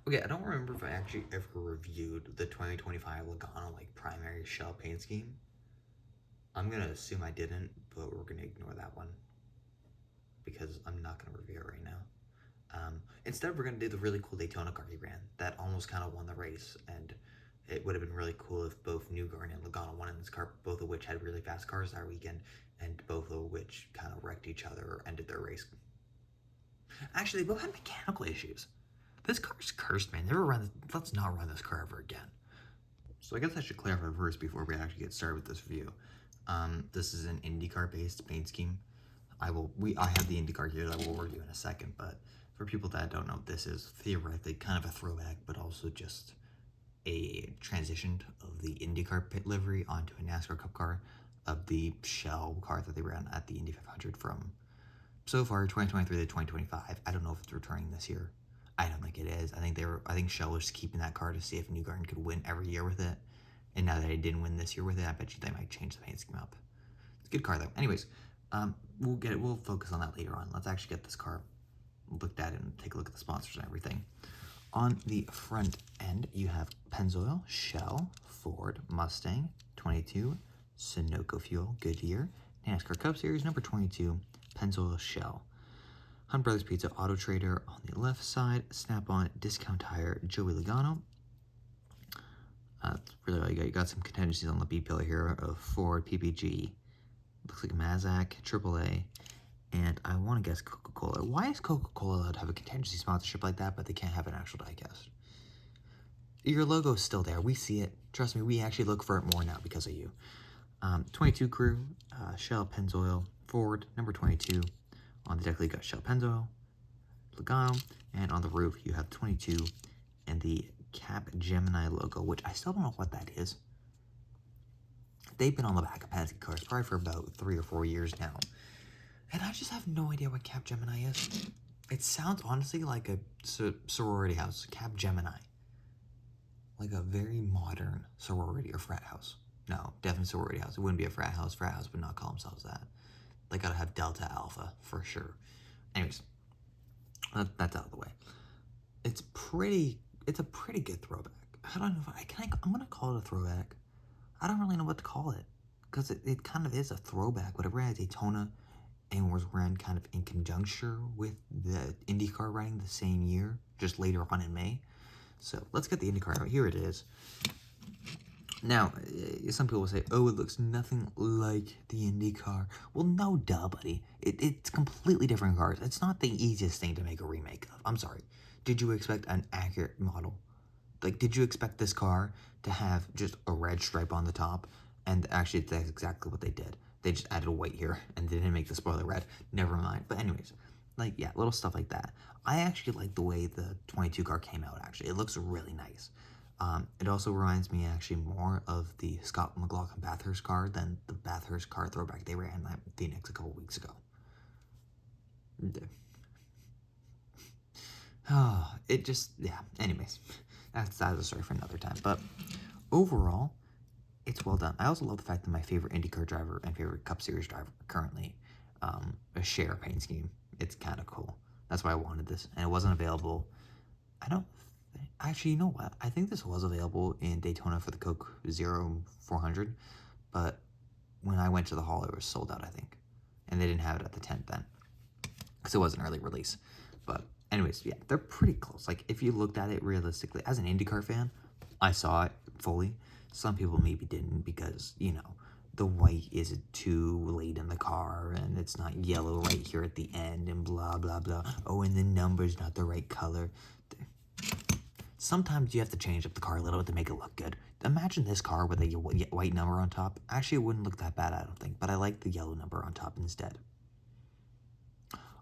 Okay, I don't remember if I actually ever reviewed the 2025 Logano like primary shell paint scheme. I'm gonna assume I didn't, but we're gonna ignore that one because I'm not gonna review it right now. Instead, we're gonna do the really cool Daytona car he ran that almost kind of won the race, and it would have been really cool if both Newgarden and Logano won in this car, both of which had really fast cars that weekend, and both of which kind of wrecked each other or ended their race. Actually, they both had mechanical issues. This car's cursed, man. Let's not run this car ever again. So I guess I should clarify first before we actually get started with this review. This is an IndyCar based paint scheme. I have the IndyCar here that we'll review in a second, but for people that don't know, this is theoretically kind of a throwback, but also just a transition of the IndyCar pit livery onto a NASCAR Cup car of the shell car that they ran at the Indy 500 from so far 2023 to 2025. I don't know if it's returning this year. I don't think it is. I think Shell was keeping that car to see if Newgarden could win every year with it. And now that he didn't win this year with it, I bet you they might change the paint scheme up. It's a good car though. Anyways, we'll focus on that later on. Let's actually get this car looked at and take a look at the sponsors and everything. On the front end, you have Pennzoil, Shell, Ford, Mustang, 22, Sunoco Fuel, Goodyear, NASCAR Cup Series number 22, Pennzoil, Shell. Hunt Brothers Pizza Auto Trader on the left side, Snap-on, Discount Tire, Joey Logano. That's really all you got. You got some contingencies on the B pillar here of Ford, PPG, looks like Mazak, AAA, and I want to guess Coca-Cola. Why is Coca-Cola allowed to have a contingency sponsorship like that, but they can't have an actual diecast? Your logo's still there. We see it. Trust me, we actually look for it more now because of you. 22 crew, Shell, Pennzoil, Ford, number 22. On the deck, you got Shell, Pennzoil, Logano, and on the roof, you have 22 and the Cap Gemini logo, which I still don't know what that is. They've been on the back of Penske cars probably for about 3 or 4 years now. And I just have no idea what Cap Gemini is. It sounds honestly like a sorority house, Cap Gemini. Like a very modern sorority or frat house. No, definitely sorority house. It wouldn't be a frat house. Frat house would not call themselves that. They gotta have Delta Alpha for sure. Anyways, that's out of the way. It's a pretty good throwback. I don't know if I'm gonna call it a throwback. I don't really know what to call it because it kind of is a throwback. Whatever at Daytona and was ran kind of in conjunction with the IndyCar running the same year, just later on in May. So let's get the IndyCar out. Here it is. Now, some people will say, oh, it looks nothing like the IndyCar. Well, no, duh, buddy. It's completely different cars. It's not the easiest thing to make a remake of. I'm sorry. Did you expect an accurate model? Like, did you expect this car to have just a red stripe on the top? And actually, that's exactly what they did. They just added a white here, and they didn't make the spoiler red. Never mind. But anyways, like, yeah, little stuff like that. I actually like the way the 22 car came out, actually. It looks really nice. It also reminds me actually more of the Scott McLaughlin Bathurst car than the Bathurst car throwback they ran at Phoenix a couple weeks ago. Yeah, anyways, that's a story for another time. But overall, it's well done. I also love the fact that my favorite IndyCar driver and favorite Cup Series driver currently share a paint scheme. It's kind of cool. That's why I wanted this, and it wasn't available. Actually, you know what? I think this was available in Daytona for the Coke Zero 400, but when I went to the hall, it was sold out, I think. And they didn't have it at the tent then, because it was an early release. But anyways, yeah, they're pretty close. Like, if you looked at it realistically, as an IndyCar fan, I saw it fully. Some people maybe didn't because, you know, the white is too late in the car, and it's not yellow right here at the end, and blah, blah, blah. Oh, and the number's not the right color. Sometimes you have to change up the car a little bit to make it look good. Imagine this car with a white number on top. Actually, it wouldn't look that bad, I don't think, but I like the yellow number on top instead.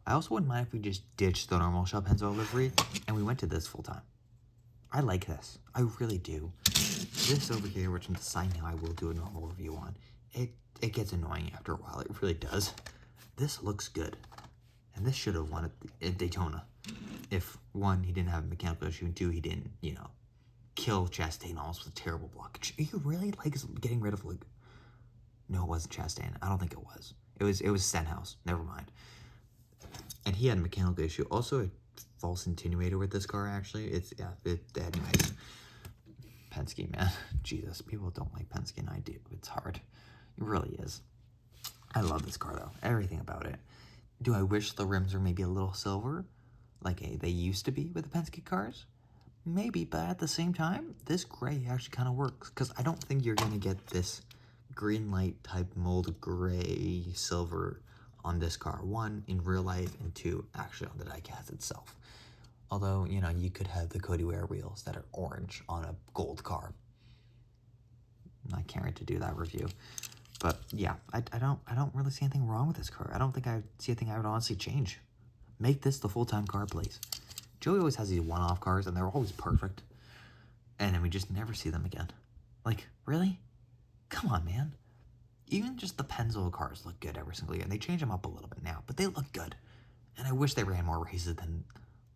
I also wouldn't mind if we just ditched the normal Shell Pennzoil livery and we went to this full time. I like this. I really do. This over here, which I'm deciding now I will do a normal review on, it gets annoying after a while. It really does. This looks good. And this should have won at Daytona. If, one, he didn't have a mechanical issue, and two, he didn't, you know, kill Chastain almost with a terrible blockage. Are you really, like, getting rid of, like... No, it wasn't Chastain. I don't think it was. It was Stenhouse. Never mind. And he had a mechanical issue. Also, false insinuator with this car, actually. It's, yeah, anyways. Penske, man. Jesus, people don't like Penske, and I do. It's hard. It really is. I love this car, though. Everything about it. Do I wish the rims were maybe a little silver, like they used to be with the Penske cars? Maybe, but at the same time, this gray actually kind of works, because I don't think you're going to get this green light type mold gray silver on this car. One, in real life, and two, actually on the diecast itself. Although, you know, you could have the Cody Ware wheels that are orange on a gold car. I can't wait to do that review. But yeah, I don't really see anything wrong with this car. I don't think I see anything I would honestly change. Make this the full-time car, please. Joey always has these one-off cars, and they're always perfect. And then we just never see them again. Like, really? Come on, man. Even just the Pennzoil cars look good every single year. And they change them up a little bit now, but they look good. And I wish they ran more races than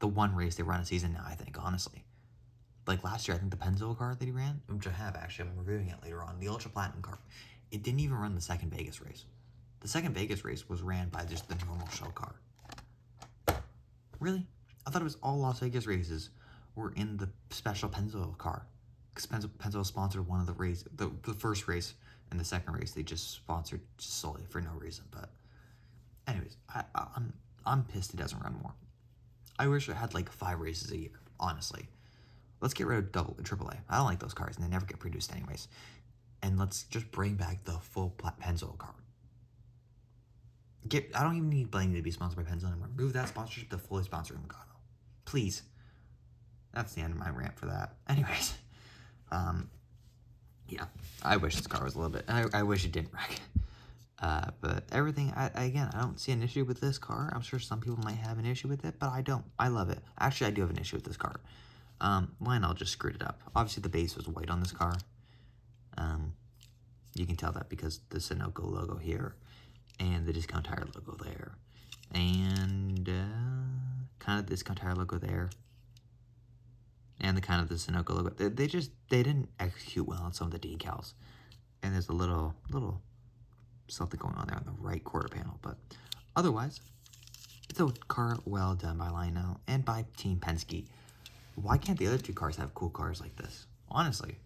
the one race they run a season now, I think, honestly. Like last year, I think the Pennzoil car that he ran, which I have actually, I'm reviewing it later on, the Ultra Platinum car, it didn't even run the second Vegas race. The second Vegas race was ran by just the normal shell car. Really? I thought it was all Las Vegas races were in the special Pennzoil car. Because Pennzoil sponsored one of the race, the first race and the second race, they just sponsored just solely for no reason. But anyways, I'm pissed it doesn't run more. I wish it had like 5 races a year, honestly. Let's get rid of AAA. I don't like those cars, and they never get produced anyways. And let's just bring back the full Pennzoil car. I don't even need Blaney to be sponsored by Pennzoil anymore. Move that sponsorship to fully sponsoring Logano. Please. That's the end of my rant for that. Anyways, yeah, I wish this car was a little bit, I wish it didn't wreck. But everything, again, I don't see an issue with this car. I'm sure some people might have an issue with it, but I don't. I love it. Actually, I do have an issue with this car. Lionel just screwed it up. Obviously, the base was white on this car. You can tell that because the Sunoco logo here and the Discount Tire logo there. And kind of Discount Tire logo there. And the kind of the Sunoco logo. They didn't execute well on some of the decals. And there's a little something going on there on the right quarter panel. But otherwise, it's a car well done by Lionel and by Team Penske. Why can't the other 2 cars have cool cars like this? Honestly.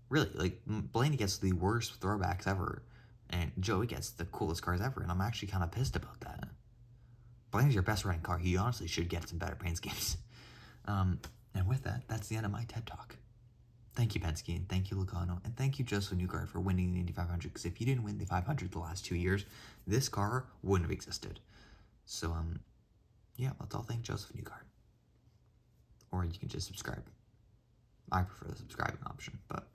Really, like, Blaney gets the worst throwbacks ever, and Joey gets the coolest cars ever, and I'm actually kind of pissed about that. Blaney's your best running car. He honestly should get some better paint schemes. And with that, that's the end of my TED Talk. Thank you, Penske, and thank you, Logano, and thank you, Joseph Newgarden, for winning the Indy 500, because if you didn't win the 500 the last 2 years, this car wouldn't have existed. So, yeah, let's all thank Joseph Newgarden. Or you can just subscribe. I prefer the subscribing option, but